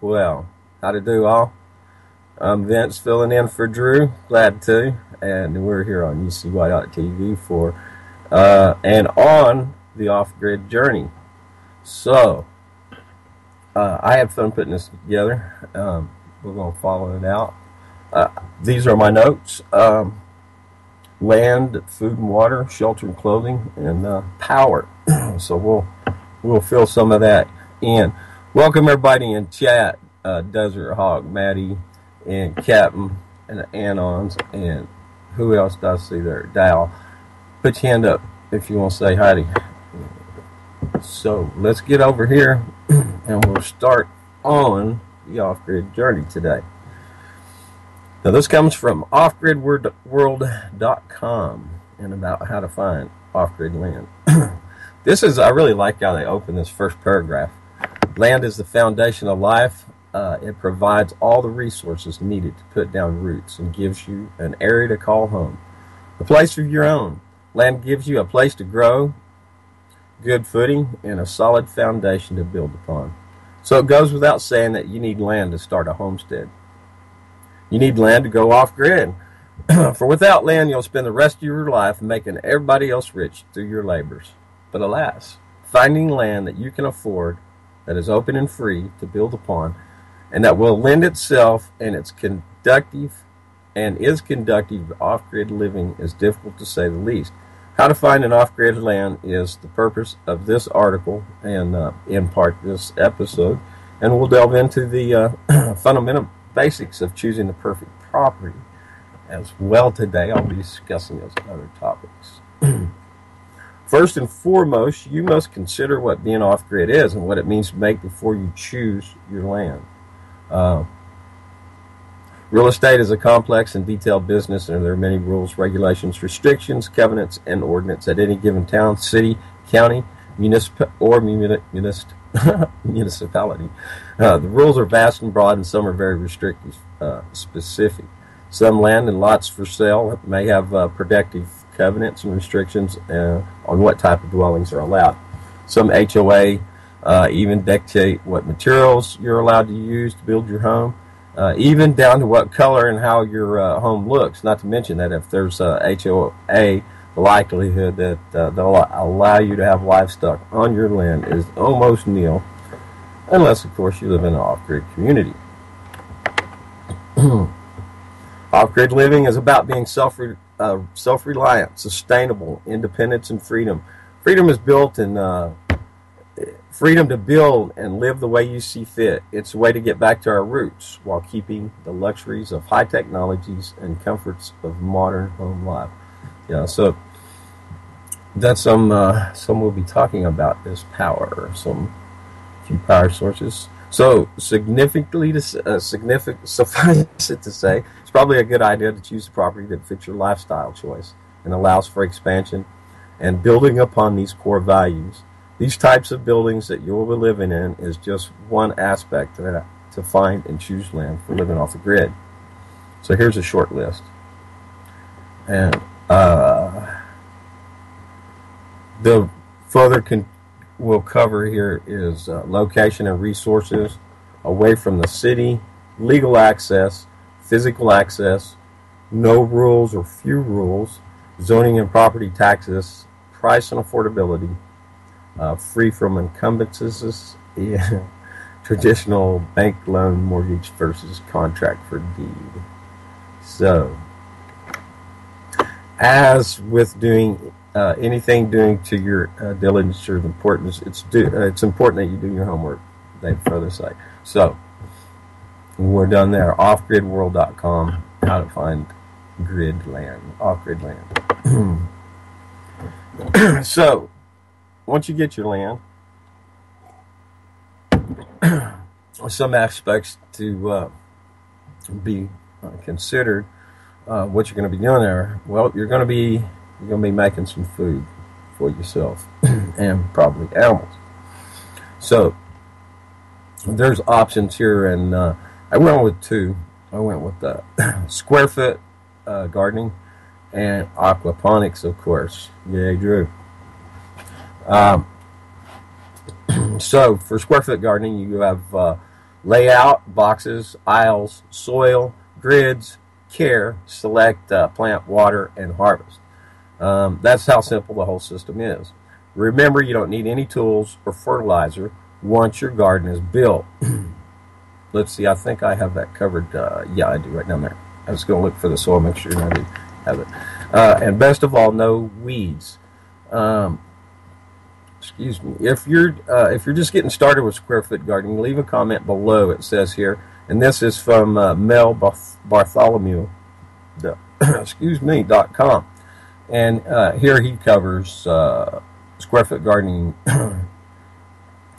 Well, how to do all? I'm Vince filling in for Drew. Glad to. And we're here on UCY.TV for and on the off-grid journey. So, I had fun putting this together. We're going to follow it out. These are my notes. Land, food and water, shelter and clothing, and power. So we'll fill some of that in. Welcome everybody in chat. Desert Hawk, Maddie, and Captain, and Anons, and who else do I see there? Dal. Put your hand up if you want to say hi. So let's get over here and we'll start on the off-grid journey today. Now this comes from offgridworld.com and about how to find off-grid land. I really like how they open this first paragraph. Land is the foundation of life. It provides all the resources needed to put down roots and gives you an area to call home, a place of your own. Land gives you a place to grow, good footing, and a solid foundation to build upon. So it goes without saying that you need land to start a homestead. You need land to go off-grid. For without land, you'll spend the rest of your life making everybody else rich through your labors. But alas, finding land that you can afford, that is open and free to build upon, and that will lend itself and is conductive to off-grid living is difficult to say the least. How to find an off-grid land is the purpose of this article and in part this episode, and we'll delve into the fundamental basics of choosing the perfect property as well today. I'll be discussing those other topics. First and foremost, you must consider what being off-grid is and what it means to make before you choose your land. Real estate is a complex and detailed business, and there are many rules, regulations, restrictions, covenants, and ordinance at any given town, city, county, municipality. The rules are vast and broad, and some are very restrictive, specific. Some land and lots for sale may have protective covenants and restrictions on what type of dwellings are allowed. Some HOA even dictate what materials you're allowed to use to build your home, even down to what color and how your home looks. Not to mention that if there's a HOA, the likelihood that they'll allow you to have livestock on your land is almost nil, unless, of course, you live in an off-grid community. Off-grid living is about being self-reliant, sustainable, independence, and freedom. Freedom is built in freedom to build and live the way you see fit. It's a way to get back to our roots while keeping the luxuries of high technologies and comforts of modern home life. Yeah, so that's some we'll be talking about is power, some few power sources. So suffice it to say, it's probably a good idea to choose a property that fits your lifestyle choice and allows for expansion and building upon these core values. These types of buildings that you will be living in is just one aspect to find and choose land for living off the grid. So here's a short list. And the further we'll cover here is location and resources, away from the city, legal access, physical access, no rules or few rules, zoning and property taxes, price and affordability, free from encumbrances, traditional bank loan mortgage versus contract for deed. So, as with doing anything doing to your diligence or importance, it's important that you do your homework, they further say. So, we're done there. Offgridworld.com, how to find grid land, off-grid land. So, once you get your land, some aspects to be considered. What you're going to be doing there? Well, you're going to be making some food for yourself and probably animals. So there's options here, and I went with two. I went with the square foot gardening and aquaponics, of course. Yay, Drew. So for square foot gardening, you have layout, boxes, aisles, soil, grids, care, select, plant, water, and harvest. That's how simple the whole system is. Remember, you don't need any tools or fertilizer once your garden is built. Let's see, I think I have that covered. Yeah, I do, right down there. I was going to look for the soil mixture, and I do have it. And best of all, no weeds. Excuse me. If you're just getting started with square foot gardening, leave a comment below. It says here, and this is from Mel Bartholomew. .com, and here he covers square foot gardening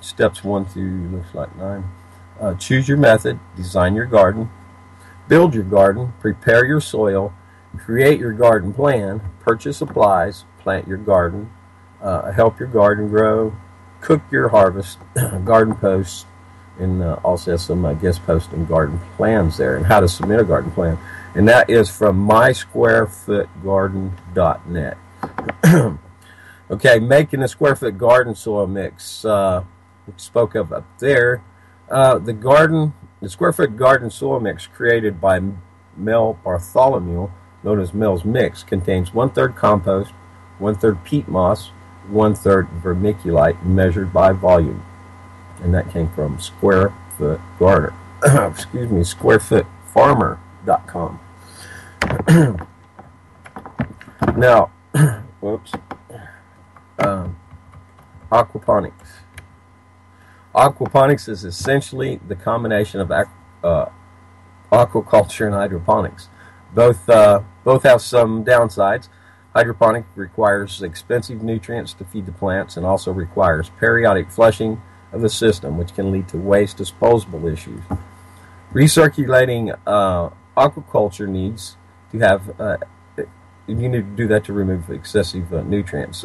steps 1 through looks like 9. Choose your method, design your garden, build your garden, prepare your soil, create your garden plan, purchase supplies, plant your garden, help your garden grow, cook your harvest, garden posts, and also has some guest post and garden plans there, and how to submit a garden plan. And that is from mysquarefootgarden.net. Okay, making a square foot garden soil mix. We spoke of up there. The square foot garden soil mix created by Mel Bartholomew, known as Mel's Mix, contains 1/3 compost, 1/3 peat moss, 1/3 vermiculite measured by volume. And that came from Square Foot Gardener. Excuse me, squarefootfarmer.com. Now, whoops. Aquaponics. Aquaponics is essentially the combination of aquaculture and hydroponics. Both have some downsides. Hydroponic requires expensive nutrients to feed the plants and also requires periodic flushing of the system, which can lead to waste disposal issues. Recirculating aquaculture needs to have you need to do that to remove excessive nutrients.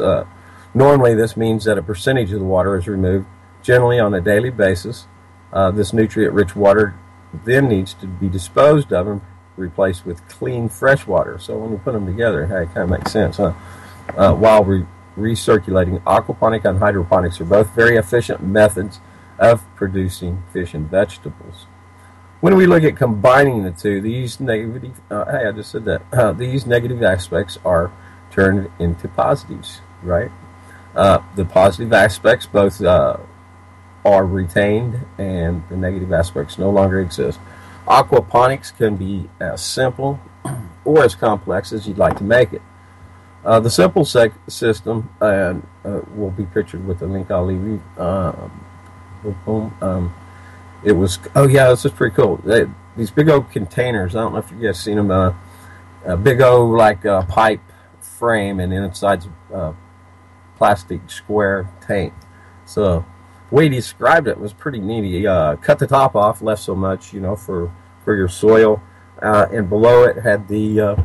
Normally, this means that a percentage of the water is removed, generally on a daily basis. This nutrient-rich water then needs to be disposed of and replaced with clean, fresh water. So when you put them together, hey, it kind of makes sense, huh? While recirculating, aquaponic and hydroponics are both very efficient methods of producing fish and vegetables. When we look at combining the two, these negative, hey, I just said that, these negative aspects are turned into positives, right? The positive aspects both are retained and the negative aspects no longer exist. Aquaponics can be as simple or as complex as you'd like to make it. The simple system will be pictured with the link I'll leave you. It was, oh yeah, this is pretty cool. These big old containers, I don't know if you guys seen them, a big old like pipe frame, and inside's plastic square tank. So the way he described it was pretty neat. He cut the top off, left so much, for your soil, and below it had the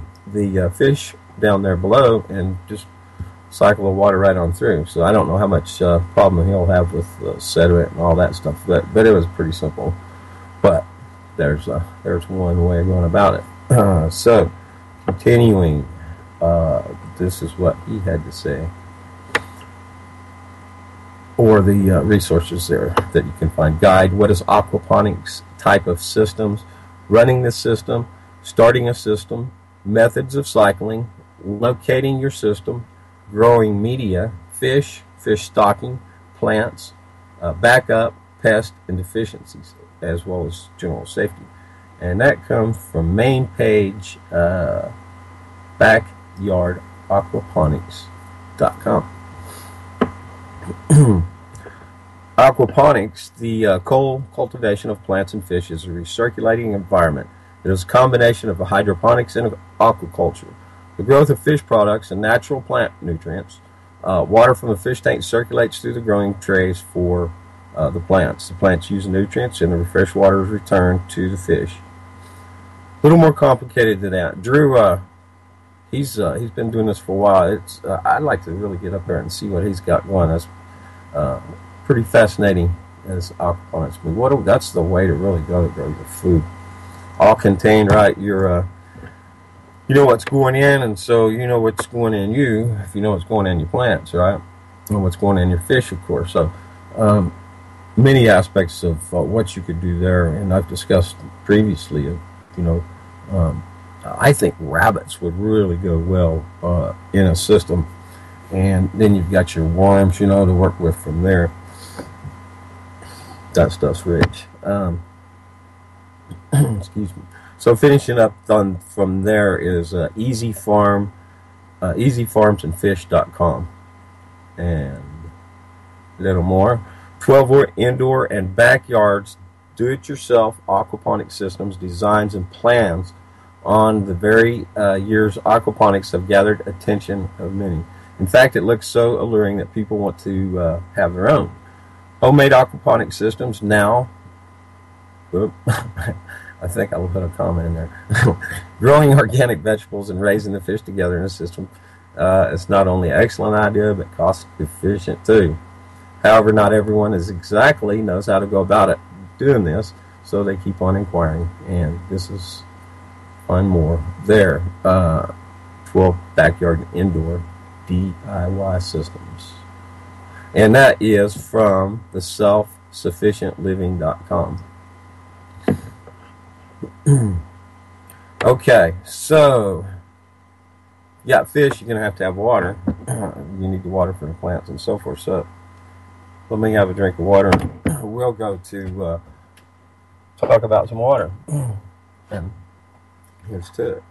fish down there below, and just cycle the water right on through. So I don't know how much problem he'll have with sediment and all that stuff, but it was pretty simple. But there's one way of going about it. So continuing, this is what he had to say, or the resources there that you can find. Guide, what is aquaponics, type of systems, running the system, starting a system, methods of cycling, locating your system, growing media, fish stocking, plants, backup, pest, and deficiencies, as well as general safety. And that comes from main page, backyardaquaponics.com. Aquaponics, the cultivation of plants and fish, is a recirculating environment. It is a combination of hydroponics and aquaculture. The growth of fish products and natural plant nutrients. Water from the fish tank circulates through the growing trays for the plants. The plants use nutrients, and the fresh water is returned to the fish. A little more complicated than that. Drew, he's been doing this for a while. I'd like to really get up there and see what he's got going. That's pretty fascinating as aquaponics. But that's the way to really go to grow your food. All contained, right? You know what's going in, and so you know what's going in you, if you know what's going in your plants, right? And what's going in your fish, of course. So many aspects of what you could do there, and I've discussed previously. Um, I think rabbits would really go well in a system, and then you've got your worms, to work with from there. That stuff's rich. Excuse me. So finishing up from there is easyfarmsandfish.com, and a little more. 12 indoor and backyards do-it-yourself aquaponic systems, designs, and plans on the very years aquaponics have gathered attention of many. In fact, it looks so alluring that people want to have their own. Homemade aquaponic systems now. Whoop, I think I'll put a comment in there. Growing organic vegetables and raising the fish together in a system. It's not only an excellent idea, but cost efficient too. However, not everyone knows how to go about it doing this, so they keep on inquiring. And this is find more there. 12 backyard and indoor DIY systems, and that is from the selfsufficientliving.com. Okay, so you got fish, you're going to have water. You need the water for the plants and so forth. So let me have a drink of water. We'll go to talk about some water. And here's to it.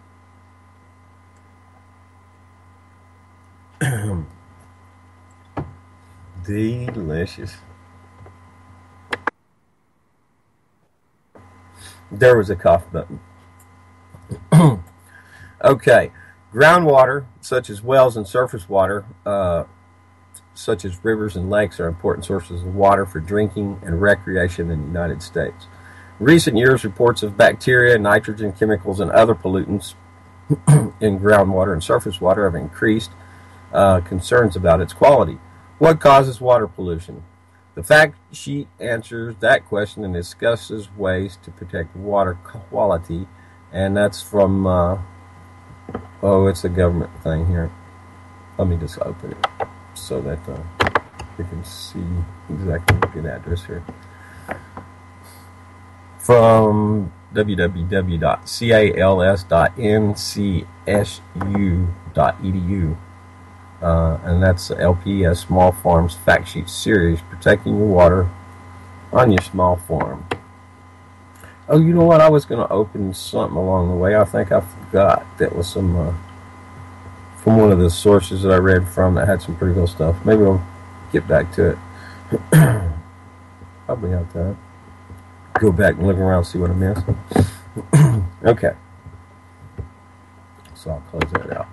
Delicious. There was a cough button. Okay, groundwater, such as wells and surface water, such as rivers and lakes, are important sources of water for drinking and recreation in the United States. In recent years, reports of bacteria, nitrogen, chemicals, and other pollutants in groundwater and surface water have increased concerns about its quality. What causes water pollution? The fact sheet answers that question and discusses ways to protect water quality, and that's from, it's a government thing here. Let me just open it so that you can see exactly the address here. From www.cals.ncsu.edu. And that's the LPS Small Farms Fact Sheet Series, protecting your water on your small farm. Oh, you know what? I was going to open something along the way. I think I forgot. That was some from one of the sources that I read from that had some pretty cool stuff. Maybe I'll get back to it. Probably have to go back and look around and see what I missed. Okay. So I'll close that out.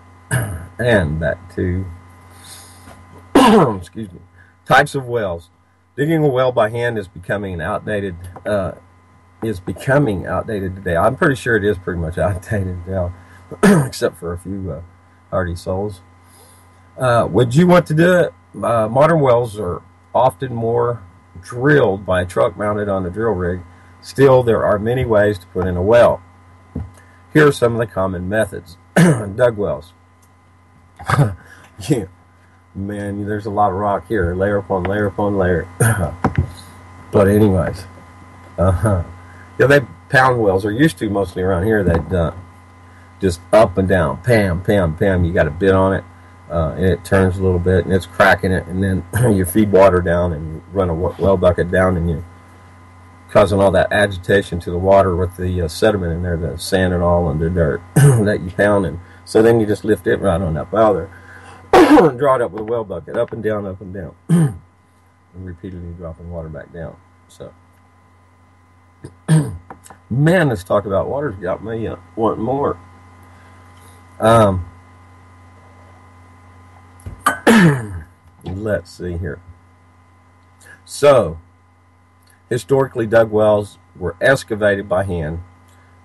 And back to excuse me. Types of wells. Digging a well by hand is becoming outdated today. I'm pretty sure it is pretty much outdated now, except for a few hardy souls. Would you want to do it? Modern wells are often more drilled by a truck mounted on a drill rig. Still, there are many ways to put in a well. Here are some of the common methods. Dug wells. Yeah, man, there's a lot of rock here, layer upon layer upon layer. But anyways, they pound wells are used to mostly around here. That just up and down, pam, pam, pam. You got a bit on it, and it turns a little bit, and it's cracking it, and then you feed water down, and you run a well bucket down, and you causing all that agitation to the water with the sediment in there, the sand and all, and the dirt that you pound, and so then you just lift it right on up out there, and draw it up with a well bucket, up and down, and repeatedly dropping water back down. So, man, let's talk about water's got me wanting more. Let's see here. So, historically, dug wells were excavated by hand,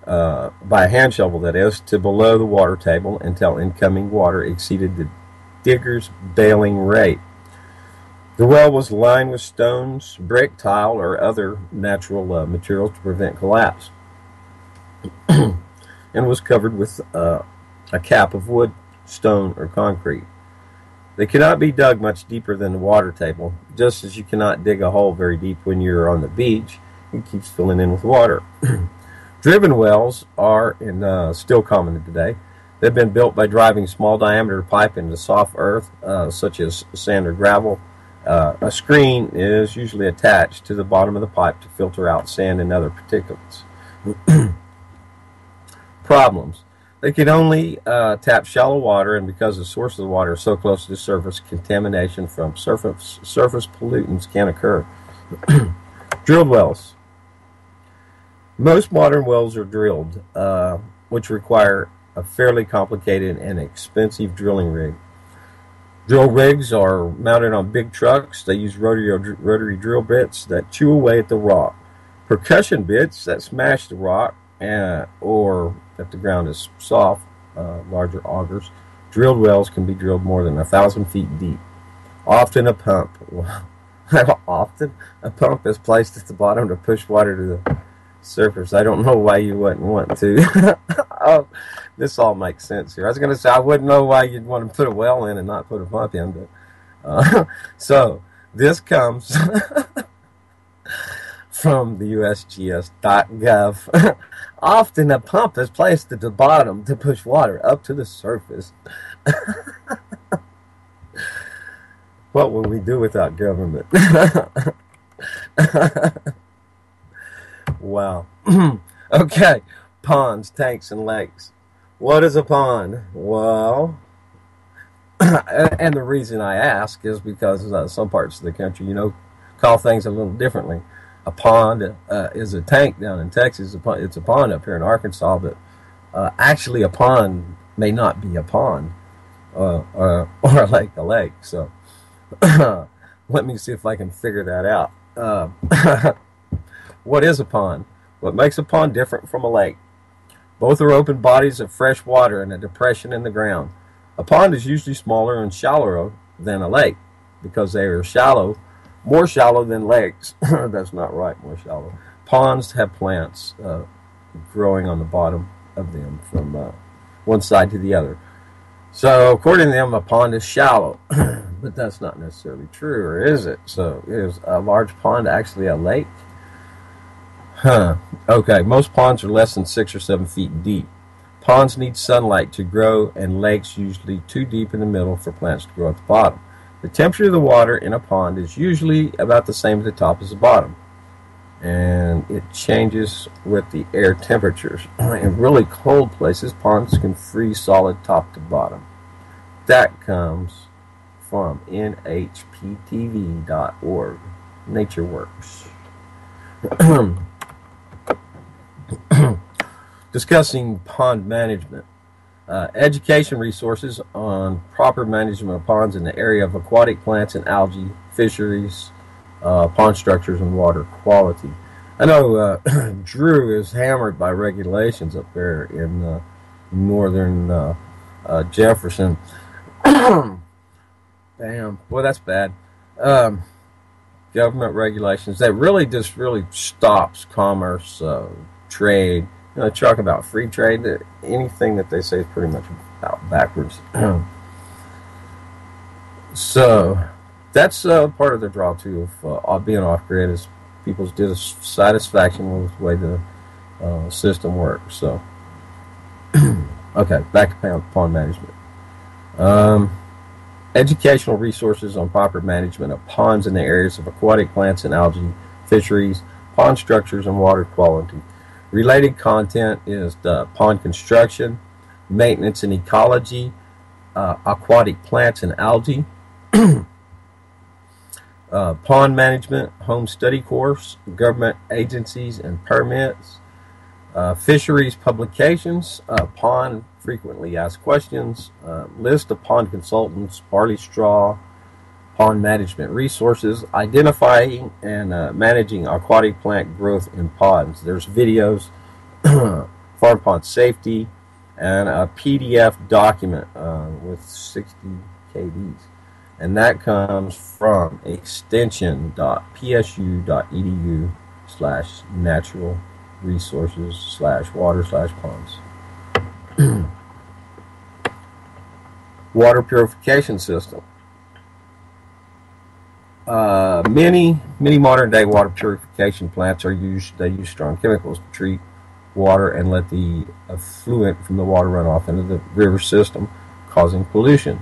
by a hand shovel, that is, to below the water table until incoming water exceeded the digger's bailing rate. The well was lined with stones, brick, tile, or other natural materials to prevent collapse, and was covered with a cap of wood, stone, or concrete. They cannot be dug much deeper than the water table, just as you cannot dig a hole very deep when you're on the beach. It keeps filling in with water. Driven wells are still common today. They've been built by driving small diameter pipe into soft earth, such as sand or gravel. A screen is usually attached to the bottom of the pipe to filter out sand and other particulates. Problems. They can only tap shallow water, and because the source of the water is so close to the surface, contamination from surface pollutants can occur. Drilled wells. Most modern wells are drilled, which require a fairly complicated and expensive drilling rig. Drill rigs are mounted on big trucks. They use rotary drill bits that chew away at the rock, percussion bits that smash the rock, or if the ground is soft, larger augers. Drilled wells can be drilled more than 1,000 feet deep. Often a pump is placed at the bottom to push water to the surface. I don't know why you wouldn't want to. Oh, this all makes sense here. I was going to say I wouldn't know why you'd want to put a well in and not put a pump in, but so this comes from the USGS.gov. Often a pump is placed at the bottom to push water up to the surface. What would we do without government? Wow. Okay. Ponds, tanks, and lakes. What is a pond? Well, and the reason I ask is because some parts of the country, call things a little differently. A pond is a tank down in Texas. It's a pond up here in Arkansas, but actually a pond may not be a pond or a lake. So let me see if I can figure that out. What is a pond? What makes a pond different from a lake? Both are open bodies of fresh water in a depression in the ground. A pond is usually smaller and shallower than a lake because they are more shallow than lakes. That's not right, more shallow. Ponds have plants growing on the bottom of them from one side to the other. So according to them, a pond is shallow, but that's not necessarily true, or is it? So is a large pond actually a lake? Okay, most ponds are less than 6 or 7 feet deep. Ponds need sunlight to grow, and lakes usually too deep in the middle for plants to grow at the bottom. The temperature of the water in a pond is usually about the same at the top as the bottom, and it changes with the air temperatures. In really cold places, ponds can freeze solid top to bottom. That comes from nhptv.org. Nature Works. Discussing pond management. Education resources on proper management of ponds in the area of aquatic plants and algae, fisheries, pond structures, and water quality. I know Drew is hammered by regulations up there in northern Jefferson. Damn, boy, that's bad. Government regulations that really stops commerce, trade. Talk about free trade. Anything that they say is pretty much out backwards. So that's part of the draw too of being off grid is people's dissatisfaction with the way the system works. So okay, back to pond management. Educational resources on proper management of ponds in the areas of aquatic plants and algae, fisheries, pond structures, and water quality. Related content is the pond construction, maintenance and ecology, aquatic plants and algae, pond management, home study course, government agencies and permits, fisheries publications, pond frequently asked questions, list of pond consultants, barley straw, pond management resources, identifying and managing aquatic plant growth in ponds. There's videos, farm pond safety, and a PDF document with 60 KDs. And that comes from extension.psu.edu/natural resources/water/ponds. Water purification system. Many modern day water purification plants they use strong chemicals to treat water and let the effluent from the water run off into the river system, causing pollution.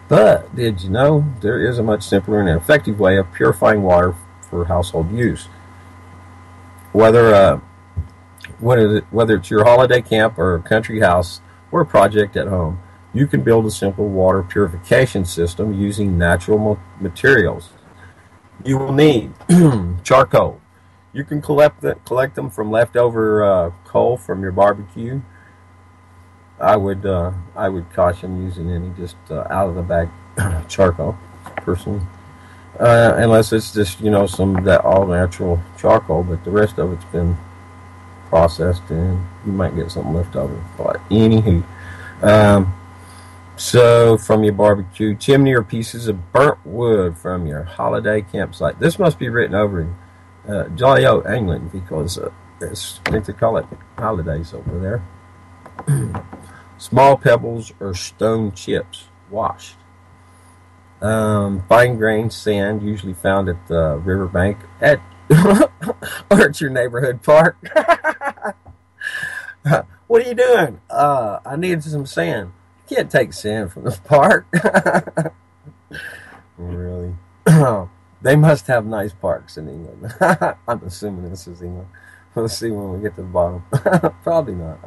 But did you know there is a much simpler and effective way of purifying water for household use? Whether it's your holiday camp or country house or a project at home, you can build a simple water purification system using natural materials. You will need charcoal. You can collect them from leftover coal from your barbecue. I would caution using any just out of the bag charcoal, personally, unless it's just some that all natural charcoal. But the rest of it's been processed, and you might get something left over. But anywho, so from your barbecue chimney or pieces of burnt wood from your holiday campsite. This must be written over in Jolly Old England, because I think they call it holidays over there. Small pebbles or stone chips washed. Fine grained sand, usually found at the riverbank or at your neighborhood park. What are you doing? I need some sand. You can't take sand from the park. Really? They must have nice parks in England. I'm assuming this is England. We'll see when we get to the bottom. Probably not.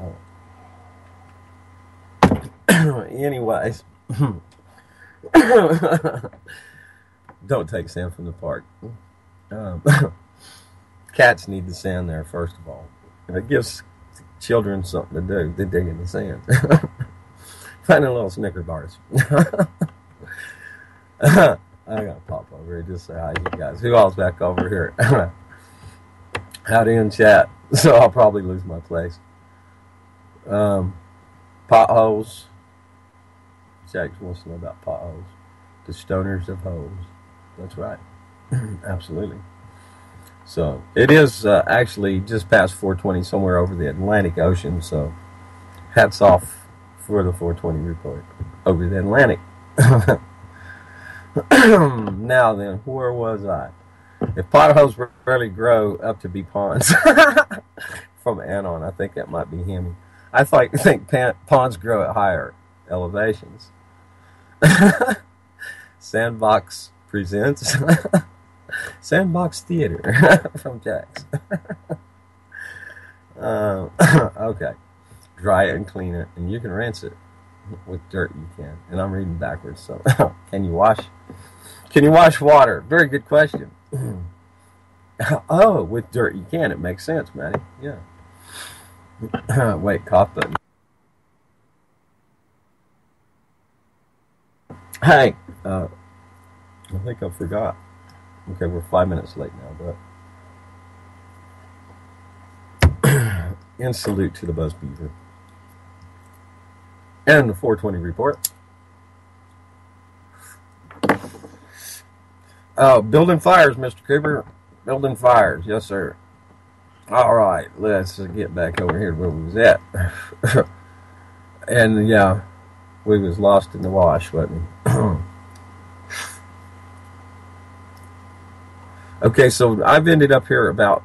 Anyways. Don't take sand from the park. Cats need the sand there, first of all. If it gives children something to do, they dig in the sand. Find a little Snicker bars. I gotta pop over here just say hi to you guys. Who all's back over here? Howdy in chat. So I'll probably lose my place. Potholes. Jack wants to know about potholes. The stoners of holes. That's right. Absolutely. So it is actually just past 4:20 somewhere over the Atlantic Ocean. So hats off for the 4:20 report over the Atlantic. Now then, where was I? If potholes rarely grow up to be ponds, from Anon, I think that might be him. I think ponds grow at higher elevations. Sandbox presents Sandbox Theater from Jax. Okay, dry it and clean it, and you can rinse it with dirt. You can, and I'm reading backwards. So, can you wash water? Very good question. Oh, with dirt you can. It makes sense, Maddie. Yeah. Wait, cough button. Hey, I think I forgot. Okay, we're 5 minutes late now, but in salute to the Buzz Beaver and the 420 report. Oh, building fires, Mr. Cooper. Building fires, yes, sir. All right, let's get back over here where we was at. And yeah, we was lost in the wash, wasn't we? Okay, so I've ended up here about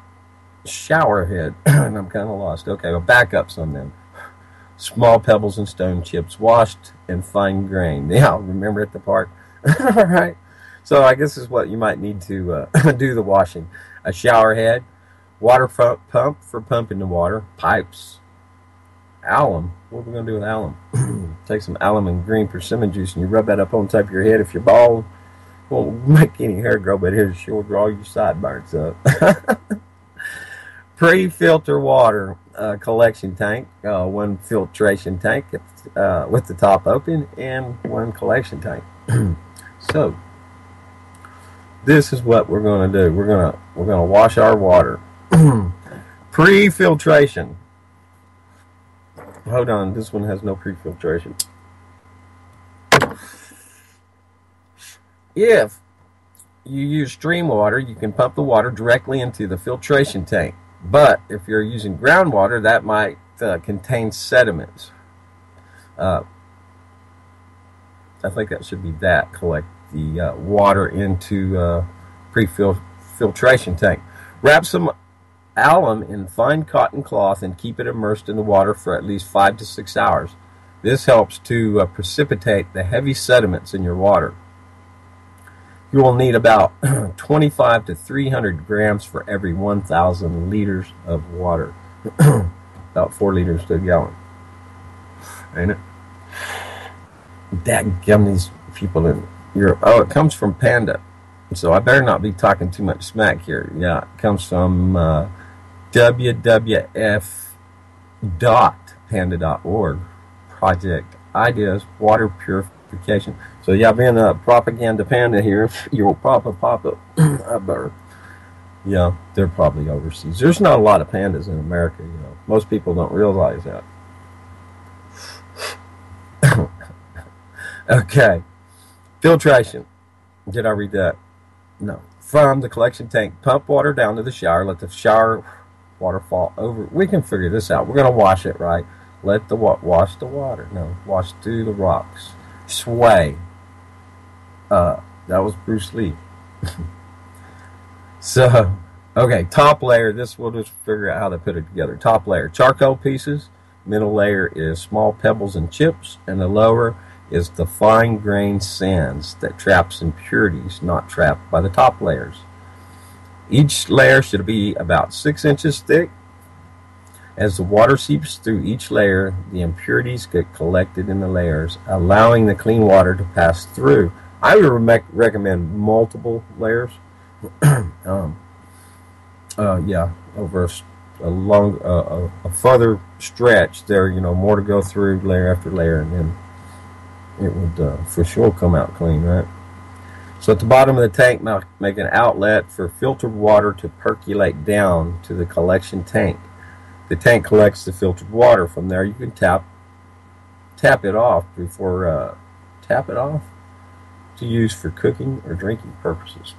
showerhead, and I'm kind of lost. Okay, I'll back up some then. Small pebbles and stone chips, washed and fine grained. Yeah, remember at the park? All right. So I guess this is what you might need to do the washing. A shower head, water pump for pumping the water, pipes, alum. What are we going to do with alum? Take some alum and green persimmon juice and you rub that up on top of your head. If you're bald, won't make any hair grow, but it'll sure draw your sideburns up. Pre-filter water collection tank, one filtration tank with the top open, and one collection tank. So this is what we're going to do. We're going to wash our water. Pre-filtration. Hold on, this one has no pre-filtration. If you use stream water, you can pump the water directly into the filtration tank. But if you're using groundwater, that might contain sediments. I think that should be that the water into pre-filtration tank. Wrap some alum in fine cotton cloth and keep it immersed in the water for at least 5 to 6 hours. This helps to precipitate the heavy sediments in your water. You will need about 25 to 300 grams for every 1,000 liters of water. About 4 liters to a gallon. Ain't it? Dadgum, these people in Europe. Oh, it comes from Panda. So I better not be talking too much smack here. Yeah, it comes from wwf.panda.org. Project Ideas, Water Purification. So yeah, being a propaganda panda here, you'll pop up. I better. Yeah, they're probably overseas. There's not a lot of pandas in America, you know. Most people don't realize that. Okay. Filtration. Did I read that? No. From the collection tank, pump water down to the shower. Let the shower water fall over. We can figure this out. We're going to wash it, right? Let the wash the water. No, wash through the rocks. Sway. That was Bruce Lee. So, okay, top layer. This we'll just figure out how to put it together. Top layer, charcoal pieces. Middle layer is small pebbles and chips, and the lower is the fine-grained sands that traps impurities not trapped by the top layers. Each layer should be about 6 inches thick. As the water seeps through each layer, the impurities get collected in the layers, allowing the clean water to pass through. I would recommend multiple layers. Yeah, over a long, a further stretch there, you know, more to go through layer after layer, and then it would for sure come out clean, right? So at the bottom of the tank, make an outlet for filtered water to percolate down to the collection tank. The tank collects the filtered water. From there, you can tap it off before to use for cooking or drinking purposes.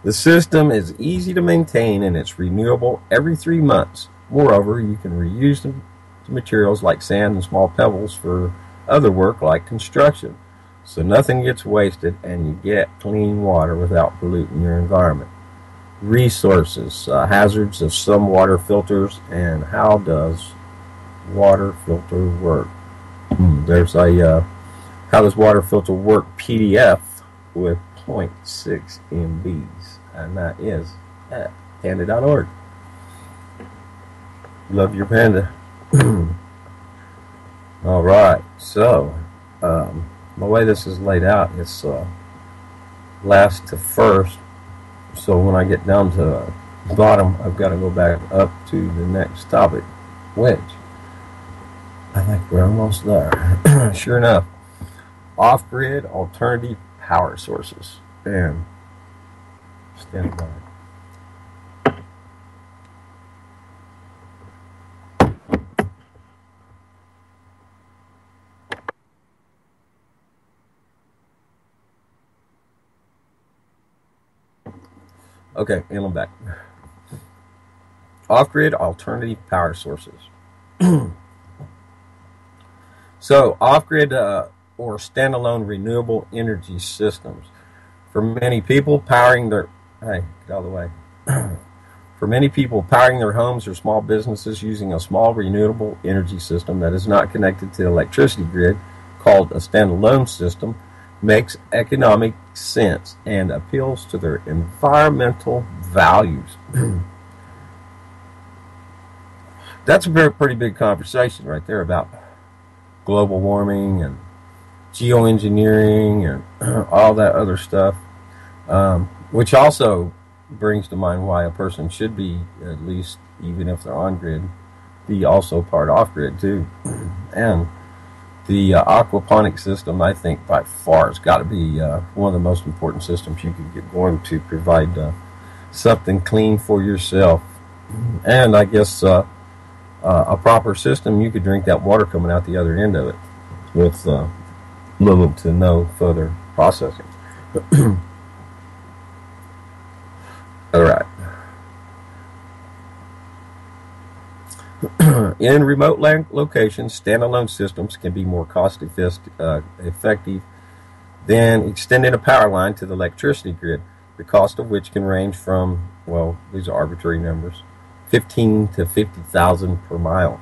The system is easy to maintain and it's renewable every 3 months. Moreover, you can reuse the materials like sand and small pebbles for other work like construction. So nothing gets wasted and you get clean water without polluting your environment. Resources, hazards of some water filters, and how does water filter work? There's a how does water filter work PDF with 0.6 MBs, and that is at panda.org. Love your panda. All right, so the way this is laid out, it's last to first. So when I get down to the bottom, I've got to go back up to the next topic, which I think we're almost there. Sure enough, off-grid alternative power sources. And stand by. Okay, and I'm back. Off-grid alternative power sources. So, off-grid or standalone renewable energy systems. For many people, powering their get out of the way. For many people, powering their homes or small businesses using a small renewable energy system that is not connected to the electricity grid, called a standalone system, makes economic sense and appeals to their environmental values. That's a pretty big conversation right there about global warming and geoengineering and all that other stuff, which also brings to mind why a person should be, at least even if they're on grid, be also part off grid too. And the aquaponic system, I think, by far has got to be one of the most important systems you could get going to provide something clean for yourself. And I guess a proper system, you could drink that water coming out the other end of it with little to no further processing. All right. In remote locations, standalone systems can be more cost effective then extending a power line to the electricity grid, the cost of which can range from, well, these are arbitrary numbers, 15 to 50,000 per mile.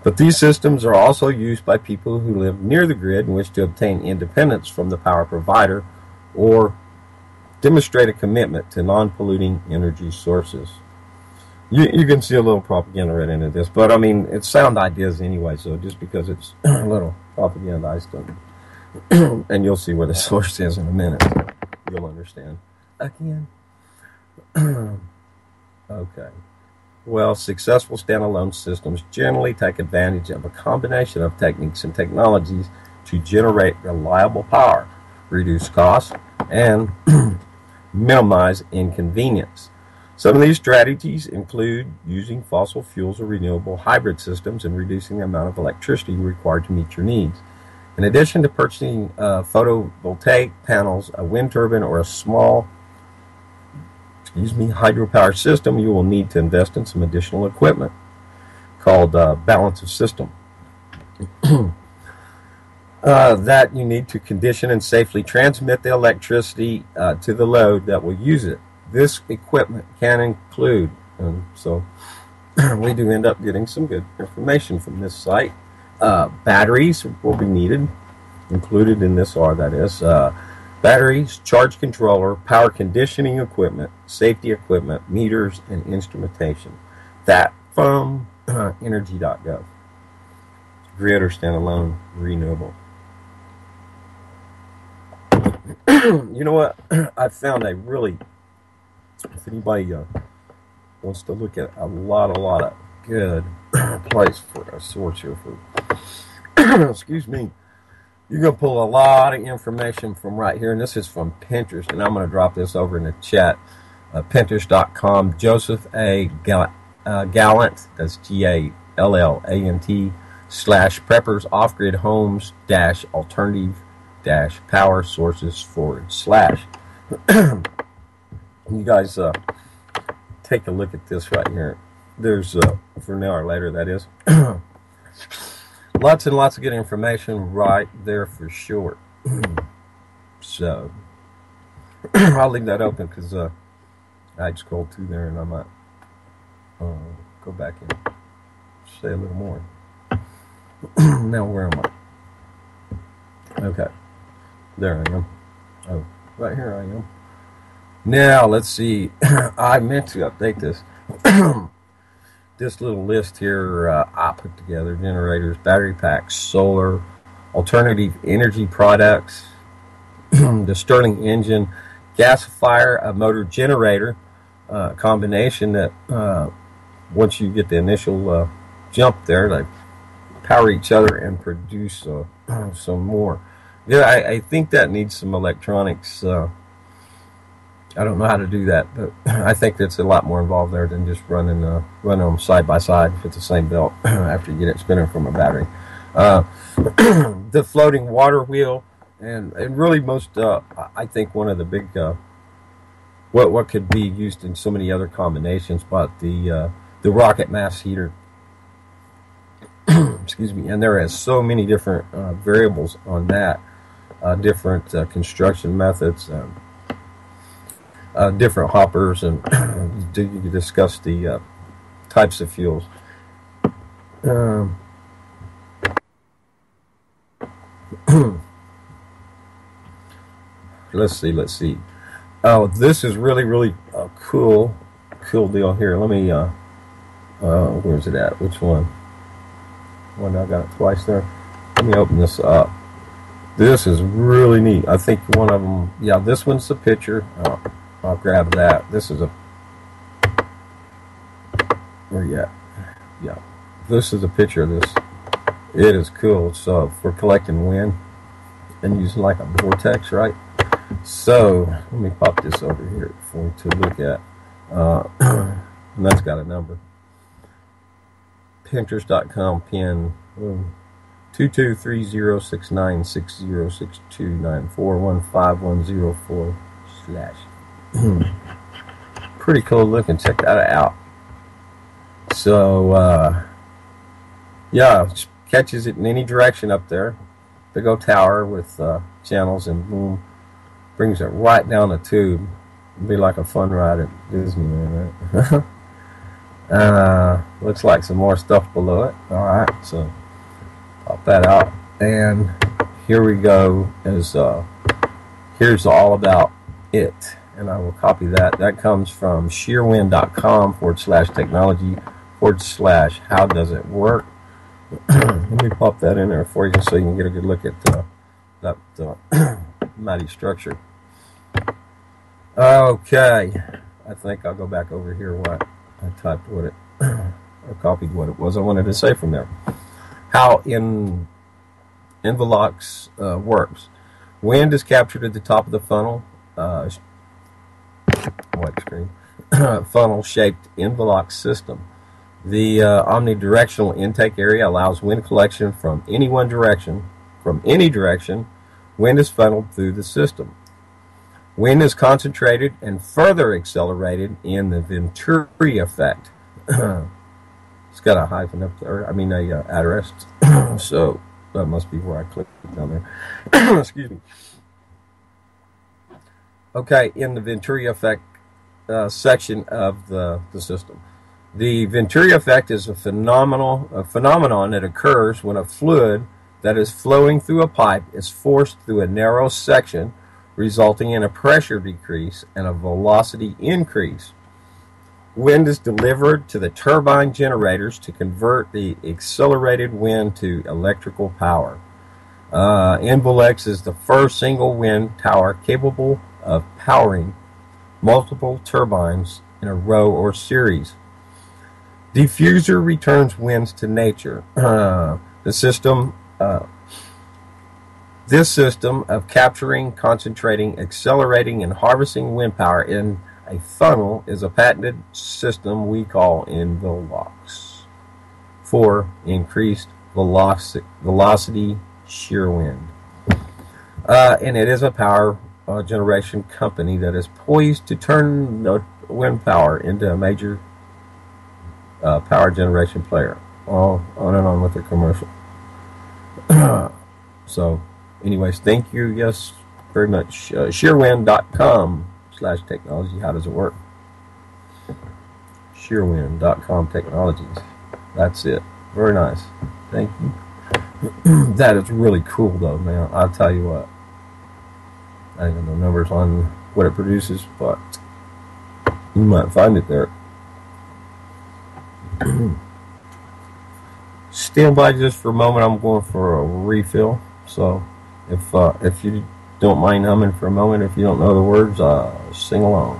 But these systems are also used by people who live near the grid and wish to obtain independence from the power provider or demonstrate a commitment to non-polluting energy sources. You can see a little propaganda right into this, but I mean, it's sound ideas anyway, so just because it's a little propagandized, and you'll see what the source is in a minute, so you'll understand. Again. Okay. Well, successful standalone systems generally take advantage of a combination of techniques and technologies to generate reliable power, reduce costs, and minimize inconvenience. Some of these strategies include using fossil fuels or renewable hybrid systems and reducing the amount of electricity required to meet your needs. In addition to purchasing photovoltaic panels, a wind turbine, or a small hydropower system, you will need to invest in some additional equipment called balance of system. That you need to condition and safely transmit the electricity to the load that will use it. This equipment can include, and so we do end up getting some good information from this site. Batteries will be needed, included in this are, that is, batteries, charge controller, power conditioning equipment, safety equipment, meters, and instrumentation. That from energy.gov. Grid or standalone renewable. You know what? I found a really, if anybody wants to look at a lot of good place for a source here for, excuse me, you're going to pull a lot of information from right here, and this is from Pinterest, and I'm going to drop this over in the chat. Pinterest.com, Joseph A. Gallant, that's Gallant, /preppers off-grid homes alternative power sources /. You guys take a look at this right here. There's, for now or later, that is. Lots and lots of good information right there for sure. So, I'll leave that open because I scrolled through there and I might go back and say a little more. Now, where am I? Okay. There I am. Oh, right here I am. Now, let's see. I meant to update this. This little list here I put together: generators, battery packs, solar, alternative energy products, the Stirling engine, gasifier, a motor generator combination that once you get the initial jump there, they power each other and produce some more. Yeah, I think that needs some electronics. I don't know how to do that, but I think that's a lot more involved there than just running them side by side with the same belt after you get it spinning from a battery. The floating water wheel, and really most, I think one of the big, what could be used in so many other combinations, but the rocket mass heater. Excuse me, and there is so many different variables on that, different construction methods. Different hoppers, and you can discuss the types of fuels. Let's see. Oh, this is really a cool deal here. Let me, where's it at? Which one? One I got it twice there. Let me open this up. This is really neat. I think one of them, yeah, this one's the picture. I'll grab that. This is where you at? Yeah. This is a picture of this. It is cool. So for collecting wind and using like a vortex, right? So let me pop this over here for you to look at. And that's got a number. Pinterest.com pin 2230696062941510/. Pretty cool looking. Check that out. So yeah, catches it in any direction up there. big old tower with channels, and boom, brings it right down the tube. It'd be like a fun ride at Disneyland, right? Looks like some more stuff below it. All right, so pop that out, and here we go. Here's all about it, and I will copy that. That comes from shearwind.com/technology/how does it work. Let me pop that in there for you so you can get a good look at that mighty structure. Okay, I think I'll go back over here what I typed what it or copied what it was I wanted to say from there. How Envelox works. Wind is captured at the top of the funnel, funnel-shaped Envelox system. The omnidirectional intake area allows wind collection from any direction. Wind is funneled through the system. Wind is concentrated and further accelerated in the Venturi effect. It's got a hyphen up there. I mean, a address. So that must be where I clicked down there. Excuse me. Okay, in the Venturi effect section of the system. The Venturi effect is a phenomenon that occurs when a fluid that is flowing through a pipe is forced through a narrow section, resulting in a pressure decrease and a velocity increase. Wind is delivered to the turbine generators to convert the accelerated wind to electrical power. Envelox is the first single wind tower capable of powering multiple turbines in a row or series. Diffuser returns winds to nature. This system of capturing, concentrating, accelerating, and harvesting wind power in a funnel is a patented system we call Envelox for increased velocity shear wind. And it is a power generation company that is poised to turn wind power into a major power generation player. All on and on with the commercial. So, anyways, thank you, yes, very much. Shearwind.com/technology. How does it work? Shearwind.com technologies. That's it. Very nice. Thank you. That is really cool, though, man. I'll tell you what. I don't know numbers on what it produces, but you might find it there. Stand by just for a moment. I'm going for a refill. So if you don't mind humming for a moment, if you don't know the words, sing along.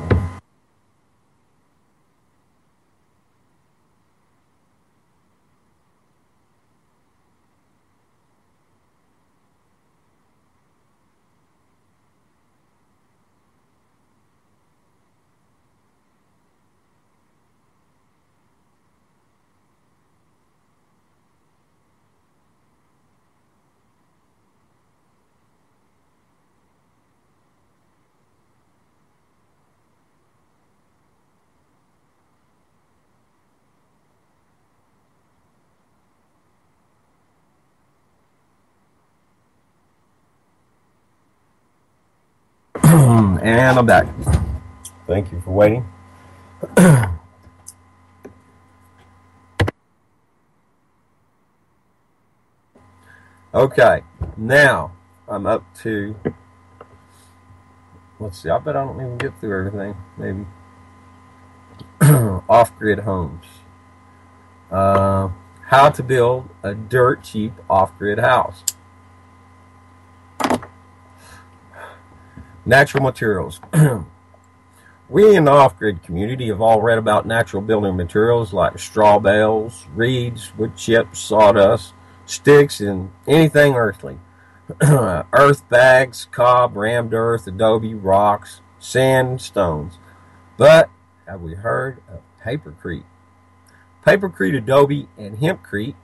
And I'm back. Thank you for waiting. Okay, now I'm up to, let's see, I bet I don't even get through everything, maybe. Off-grid homes. How to build a dirt cheap off-grid house. Natural materials. We in the off-grid community have all read about natural building materials like straw bales, reeds, wood chips, sawdust, sticks, and anything earthly. Earth bags, cob, rammed earth, adobe, rocks, sand, and stones. But have we heard of papercrete? Papercrete, adobe, and hempcrete,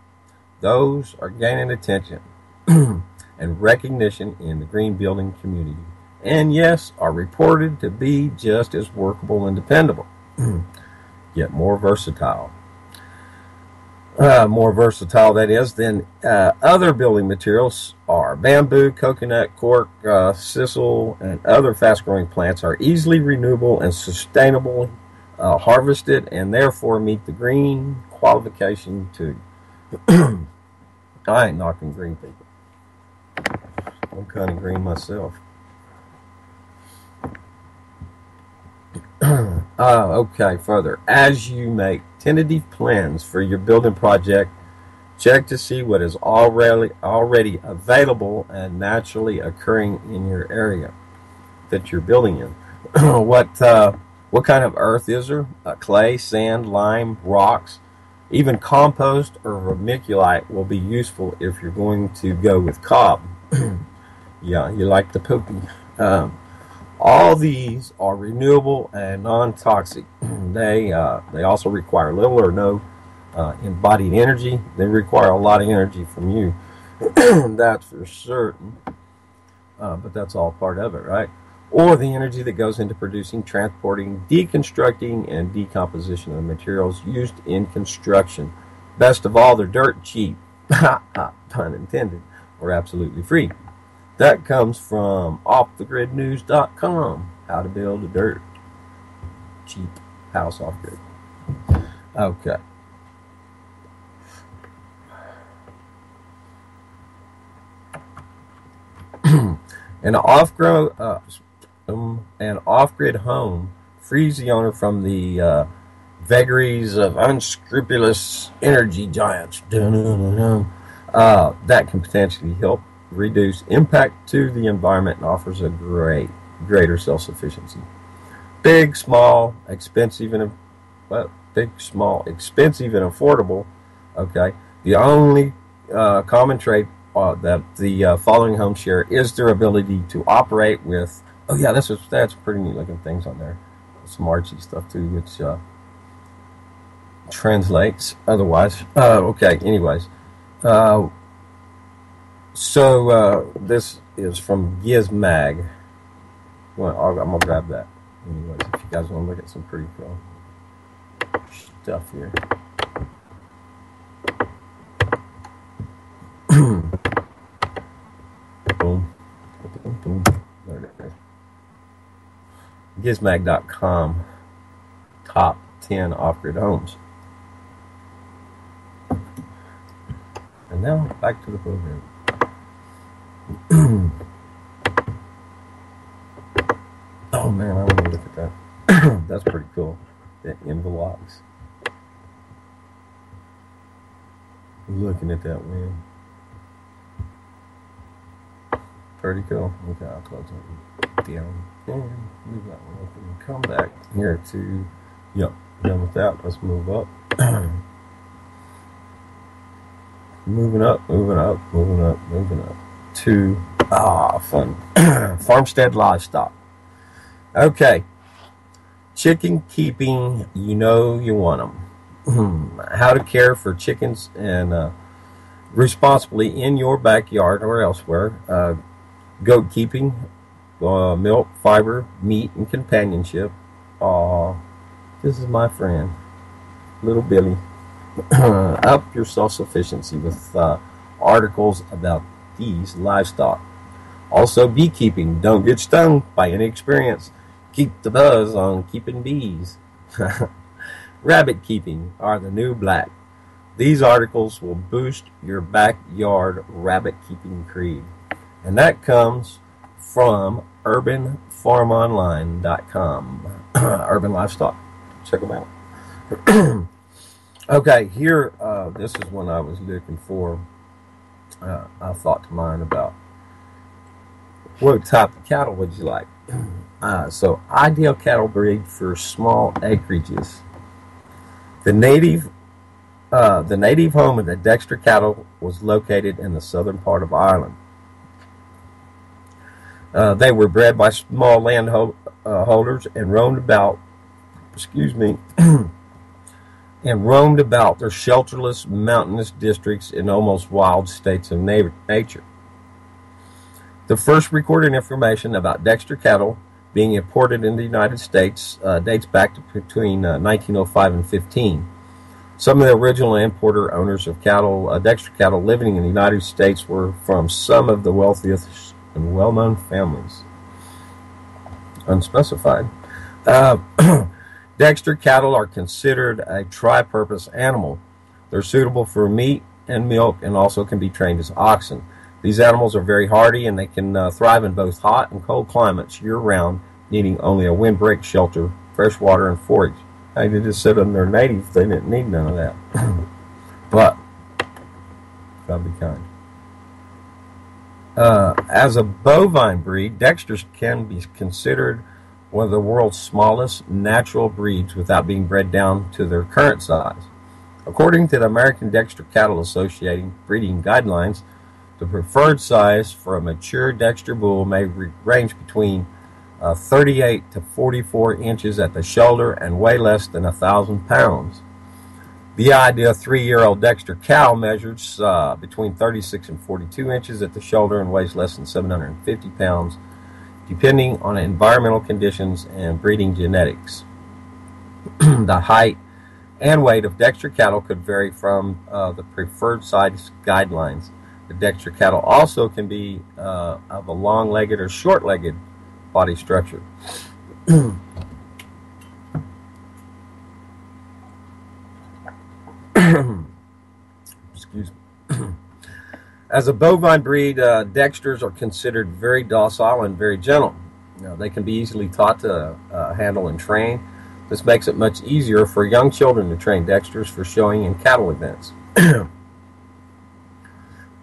those are gaining attention and recognition in the green building community. And yes, are reported to be just as workable and dependable, yet more versatile. more versatile that is, than other building materials are bamboo, coconut, cork, sisal, and other fast-growing plants are easily renewable and sustainable, harvested, and therefore meet the green qualification too. I ain't knocking green people. I'm kind of green myself. Okay, further. As you make tentative plans for your building project, check to see what is already available and naturally occurring in your area that you're building in. What kind of earth is there? Clay, sand, lime, rocks, even compost or vermiculite will be useful if you're going to go with cob. Yeah, you like the poopy. All these are renewable and non-toxic. They also require little or no embodied energy. They require a lot of energy from you. That's for certain. But that's all part of it, right? Or the energy that goes into producing, transporting, deconstructing, and decomposition of materials used in construction. Best of all, they're dirt cheap. Pun intended. Or absolutely free. That comes from offthegridnews.com. How to build a dirt cheap house off grid. Okay. An off-grid home frees the owner from the vagaries of unscrupulous energy giants that can potentially help reduce impact to the environment and offers a greater self-sufficiency. Big, small, expensive, and affordable. Okay. The only common trait that the following homes share is their ability to operate with. Oh yeah, that's pretty neat looking things on there. Some artsy stuff too, which translates otherwise. Okay. Anyways. So this is from Gizmag. Well, I'm going to grab that. Anyways, if you guys want to look at some pretty cool stuff here. Boom. Boom. There it is. Gizmag.com. Top 10 off-grid homes. And now, back to the program. Oh man, I want to look at that. That's pretty cool. The envelopes. Looking at that, man. Pretty cool. Okay, I'll close it down and move that one up and come back here to, yep, done with that. Let's move up. Moving up to fun farmstead livestock. Okay, chicken keeping, you know you want them. How to care for chickens and responsibly in your backyard or elsewhere. Goat keeping, milk, fiber, meat, and companionship. This is my friend, little Billy. Up your self-sufficiency with articles about these livestock. Also, beekeeping. Don't get stung by inexperience. Keep the buzz on keeping bees. Rabbit keeping are the new black. These articles will boost your backyard rabbit keeping creed. And that comes from urbanfarmonline.com. Urban livestock. Check them out. Okay, here, this is one I was looking for. I thought to mind about what type of cattle would you like. So, ideal cattle breed for small acreages. The native home of the Dexter cattle was located in the southern part of Ireland. They were bred by small landholders and roamed about. And roamed about their shelterless mountainous districts in almost wild states of nature. The first recorded information about Dexter cattle being imported in the United States dates back to between 1905 and 15. Some of the original importer owners of cattle, Dexter cattle living in the United States were from some of the wealthiest and well-known families. Unspecified. Dexter cattle are considered a tri-purpose animal. They're suitable for meat and milk and also can be trained as oxen. These animals are very hardy and they can thrive in both hot and cold climates year-round, needing only a windbreak shelter, fresh water, and forage. They just sit on their native. They didn't need none of that. But, gotta be kind. As a bovine breed, Dexters can be considered one of the world's smallest natural breeds without being bred down to their current size. According to the American Dexter Cattle Association breeding guidelines, the preferred size for a mature Dexter bull may range between 38 to 44 inches at the shoulder and weigh less than 1,000 pounds. The ideal 3-year-old Dexter cow measures between 36 and 42 inches at the shoulder and weighs less than 750 pounds, depending on environmental conditions and breeding genetics. The height and weight of Dexter cattle could vary from the preferred size guidelines. The Dexter cattle also can be of a long-legged or short-legged body structure. Excuse me. As a bovine breed, Dexters are considered very docile and very gentle. They can be easily taught to handle and train. This makes it much easier for young children to train Dexters for showing in cattle events.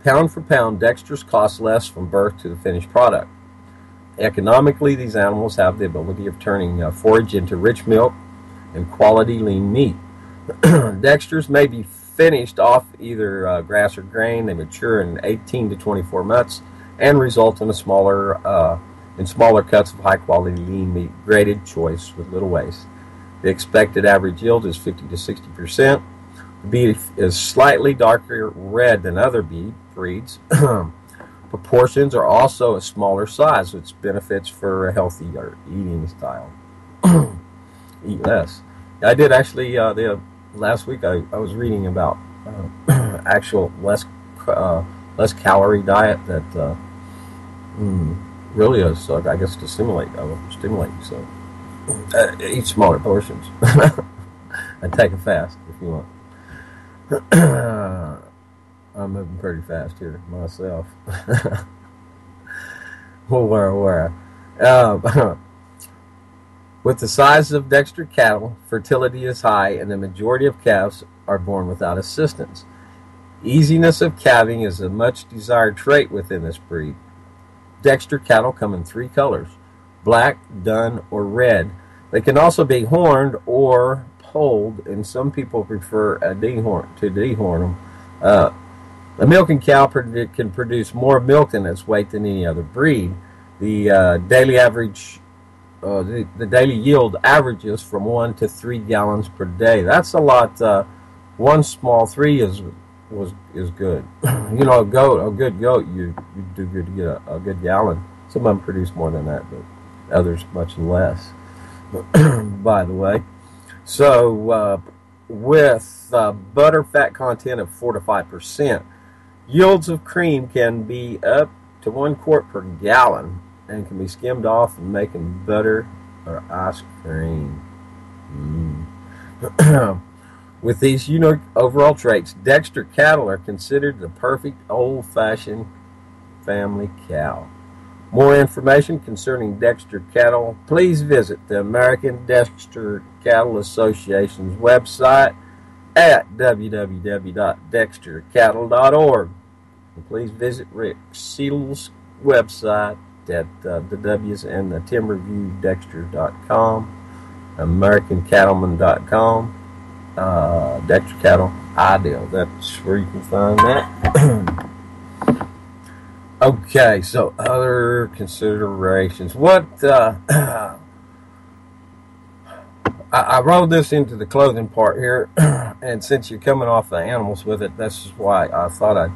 Pound for pound, Dexters cost less from birth to the finished product. Economically, these animals have the ability of turning forage into rich milk and quality lean meat. Dexters may be finished off either grass or grain. They mature in 18 to 24 months and result in smaller cuts of high quality lean meat, graded choice with little waste. The expected average yield is 50 to 60%. The beef is slightly darker red than other breeds. Proportions are also a smaller size, which benefits for a healthier eating style. Eat less. I did actually, last week I was reading about actual less calorie diet that really is, I guess, to stimulate you. So eat smaller portions and take a fast if you want. I'm moving pretty fast here myself. Where? With the size of Dexter cattle, fertility is high, and the majority of calves are born without assistance. Easiness of calving is a much desired trait within this breed. Dexter cattle come in 3 colors: black, dun, or red. They can also be horned or polled, and some people prefer to dehorn them. A milking cow can produce more milk in its weight than any other breed. The daily yield averages from 1 to 3 gallons per day. That's a lot. One small 3 is good. A good goat, you do good to get a good gallon. Some of them produce more than that, but others much less. By the way, so with butter fat content of 4 to 5%, yields of cream can be up to 1 quart per gallon and can be skimmed off and making butter or ice cream. With these unique overall traits, Dexter cattle are considered the perfect old-fashioned family cow. More information concerning Dexter cattle, please visit the American Dexter Cattle Association's website at www.dextercattle.org. And please visit Rick Seal's website at the W's and the TimberviewDexter.com, AmericanCattleman.com, Dexter Cattle Ideal. That's where you can find that. Okay, so other considerations. I rolled this into the clothing part here, and since you're coming off the animals with it, that's why I thought I'd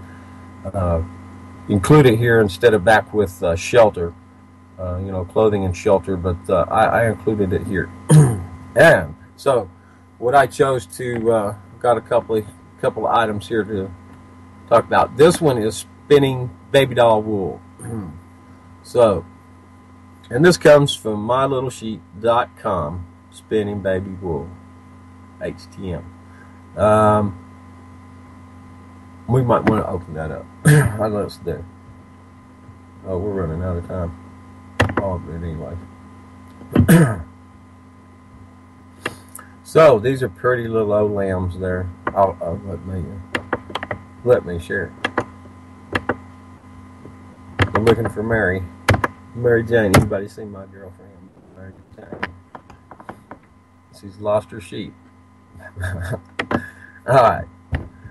include it here instead of back with shelter, clothing and shelter, but I included it here. And so what I chose to got a couple of items here to talk about. This one is spinning baby doll wool. So, and this comes from mylittlesheet.com, spinning baby wool, HTM. We might want to open that up. I know it's there. Oh, we're running out of time. Oh, but anyway. So these are pretty little old lambs there. I'll let me share. I'm looking for Mary Jane. Anybody seen my girlfriend, Mary Jane? She's lost her sheep. All right,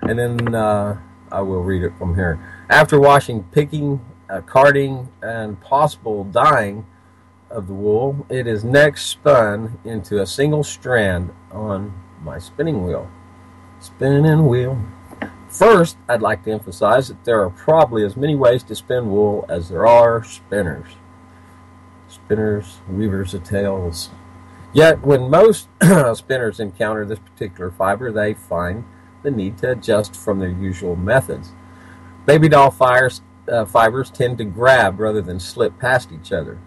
and then I will read it from here. After washing, picking, carding, and possible dyeing of the wool, it is next spun into a single strand on my spinning wheel. Spinning wheel. First, I'd like to emphasize that there are probably as many ways to spin wool as there are spinners. Spinners, weavers of tales. Yet, when most spinners encounter this particular fiber, they find the need to adjust from their usual methods. Baby doll fibers tend to grab rather than slip past each other.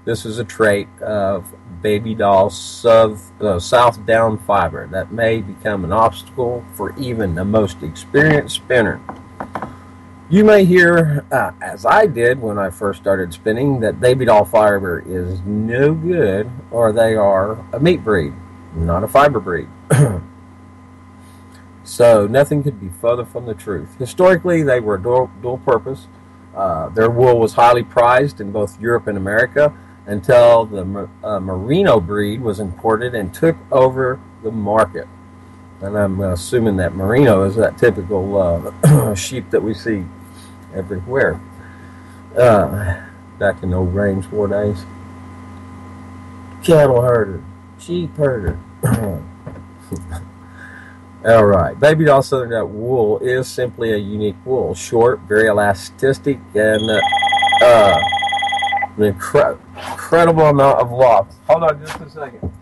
This is a trait of baby doll south down fiber that may become an obstacle for even the most experienced spinner. You may hear, as I did when I first started spinning, that baby doll fiber is no good, or they are a meat breed, not a fiber breed. So nothing could be further from the truth. Historically, they were dual purpose. Their wool was highly prized in both Europe and America until the merino breed was imported and took over the market. And I'm assuming that merino is that typical sheep that we see everywhere. Back in the old range war days. Cattle herder, sheep herder. All right, baby doll southern duck wool is simply a unique wool, short, very elastic, and an incredible amount of loft. Hold on just a second.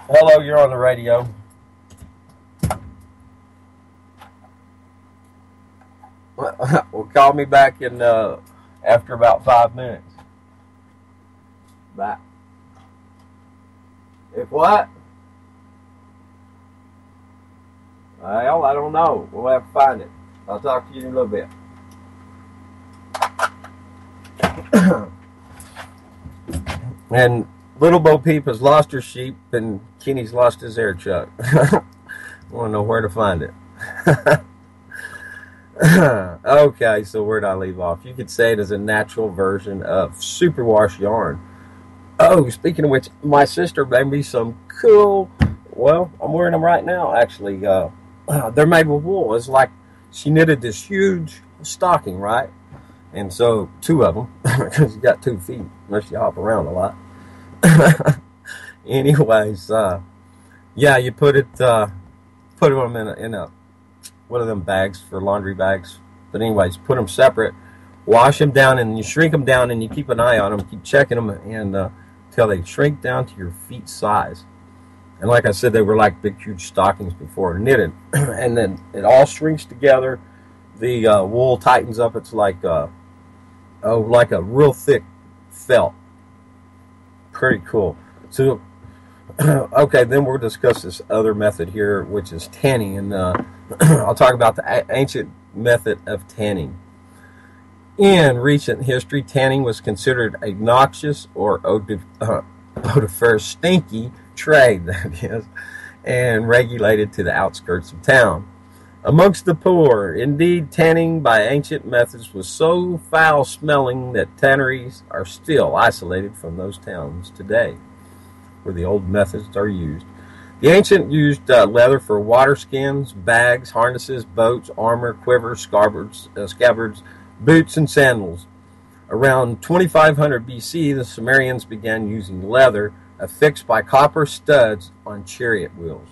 Hello, you're on the radio. Well, call me back in after about 5 minutes. Bye. If what? Well, I don't know. We'll have to find it. I'll talk to you in a little bit. And Little Bo Peep has lost her sheep, and Kenny's lost his air chuck. I want to know where to find it. Okay, so where did I leave off? You could say it is a natural version of superwash yarn. Oh, speaking of which, my sister made me some cool, well, I'm wearing them right now, actually. They're made with wool. It's like she knitted this huge stocking, right? And so, 2 of them, because you got 2 feet, unless you hop around a lot. Anyways, yeah, you put them in a one of them bags for laundry bags. But anyways, put them separate, wash them down, and you shrink them down, and you keep an eye on them, keep checking them, and until they shrink down to your feet size. And like I said, they were like big, huge stockings before knitted. And then it all shrinks together. The wool tightens up. It's like like a real thick felt. Pretty cool. So, okay, then we'll discuss this other method here, which is tanning. And I'll talk about the ancient method of tanning. In recent history, tanning was considered a noxious or odoriferous, stinky trade, that is, and regulated to the outskirts of town. Amongst the poor, indeed, tanning by ancient methods was so foul-smelling that tanneries are still isolated from those towns today, where the old methods are used. The ancient used leather for water skins, bags, harnesses, boats, armor, quivers, scabbards, boots, and sandals. Around 2500 BC, the Sumerians began using leather affixed by copper studs on chariot wheels.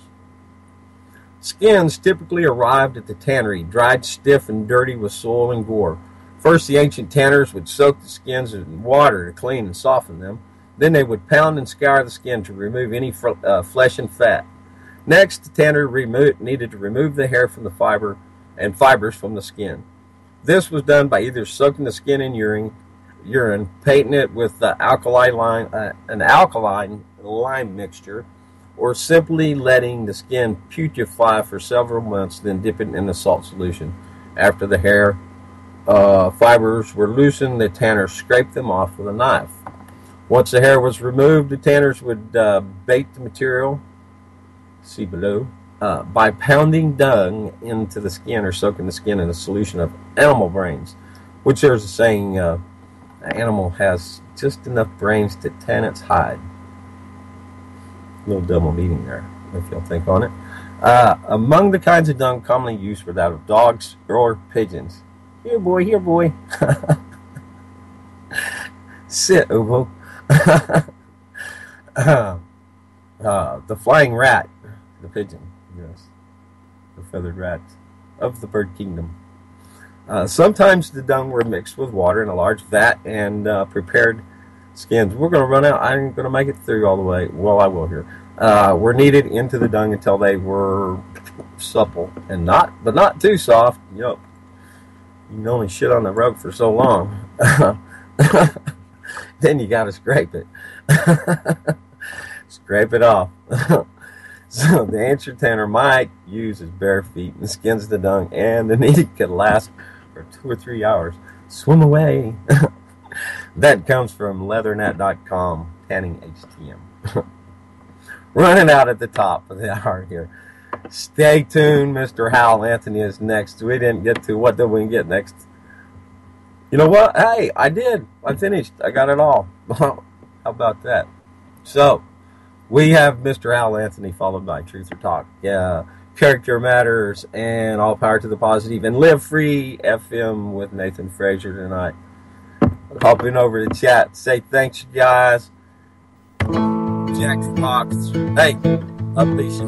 Skins typically arrived at the tannery, dried stiff and dirty with soil and gore. First, the ancient tanners would soak the skins in water to clean and soften them. Then they would pound and scour the skin to remove any flesh and fat. Next, the tanner needed to remove the hair from the fibers from the skin. This was done by either soaking the skin in urine, painting it with an alkaline lime mixture, or simply letting the skin putrefy for several months, then dipping in a salt solution. After the hair fibers were loosened, the tanners scraped them off with a knife. Once the hair was removed, the tanners would bake the material, see below, by pounding dung into the skin or soaking the skin in a solution of animal brains, which there's a saying, an animal has just enough brains to tan its hide. A little double meaning there, if you'll think on it. Among the kinds of dung commonly used were that of dogs or pigeons. Here, boy, here, boy. Sit, Obo. The flying rat, the pigeon, yes, the feathered rat of the bird kingdom. Sometimes the dung were mixed with water in a large vat and prepared skins. We're going to run out. I'm going to make it through all the way. Well, I will here. Were kneaded into the dung until they were supple and but not too soft. Yup. You can only shit on the rug for so long. Then you got to scrape it. Scrape it off. So the amateur tanner might use his bare feet and skins the dung, and the kneading could last for 2 or 3 hours. Swim away. That comes from leathernet.com, tanning HTM. Running out at the top of the hour here. Stay tuned. Mr. Hal Anthony is next. We didn't get to what did we get next? You know what? Hey, I did. I finished. I got it all. How about that? So, we have Mr. Hal Anthony followed by Truth or Talk. Character Matters and All Power to the Positive and Live Free FM with Nathan Frazier tonight. Hopping over to chat. Say thanks, you guys. Jack Fox. Hey, up peace.